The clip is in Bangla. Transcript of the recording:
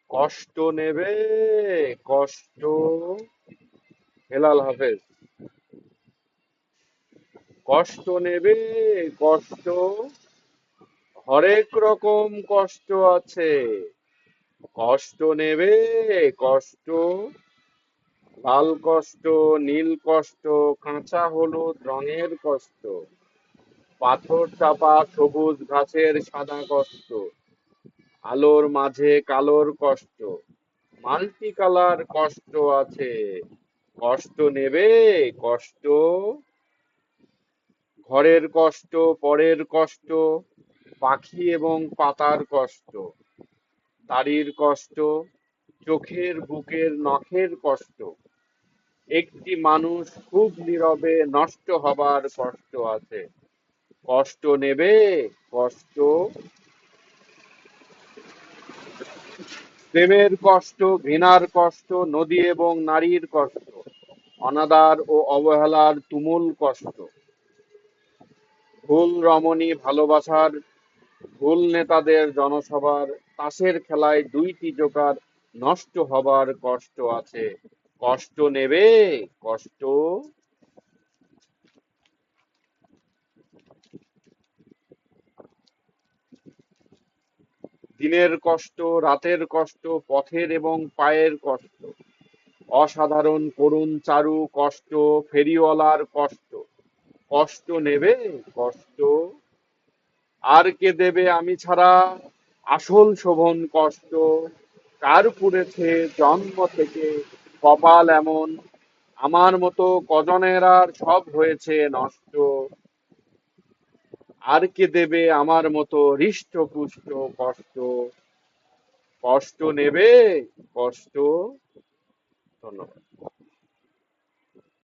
কষ্ট নেবে কষ্ট। হেলাল হাফেজ। কষ্ট নেবে কষ্ট, হরেক রকম কষ্ট আছে। কষ্ট নেবে কষ্ট, লাল কষ্ট, নীল কষ্ট, কাঁচা হলুদ রঙের কষ্ট, পাথর চাপা সবুজ ঘাসের সাদা কষ্ট, আলোর মাঝে কালোর কষ্ট, মাল্টি কালার কষ্ট আছে। কষ্ট নেবে কষ্ট, ঘরের কষ্ট, পরের কষ্ট, পাখি এবং পাতার কষ্ট, দাড়ির কষ্ট, চোখের বুকের নখের কষ্ট, একটি মানুষ খুব নীরবে নষ্ট হবার কষ্ট আছে। কষ্ট নেবে কষ্ট, প্রেমের কষ্ট, ঘৃণার কষ্ট, নদী এবং নারীর কষ্ট, অনাদার ও অবহেলার তুমুল কষ্ট, ভুল রমণী ভালোবাসার, ভুল নেতাদের জনসভার, তাসের খেলায় দুইটি জোকার নষ্ট হবার কষ্ট আছে। কষ্ট নেবে কষ্ট। দিনের কষ্ট, রাতের কষ্ট, পথের এবং পায়ের কষ্ট, অসাধারণ করুণ চারু কষ্ট, ফেরিওয়ালার কষ্ট। কষ্ট নেবে কষ্ট, আর কে দেবে আমি ছাড়া আসল শোভন কষ্ট। কার পুড়েছে জন্ম থেকে কপাল এমন, আমার মতো কজনের আর সব হয়েছে নষ্ট। আর কে দেবে আমার মতো হৃষ্টপুষ্ট কষ্ট। কষ্ট নেবে কষ্ট। ধন্যবাদ।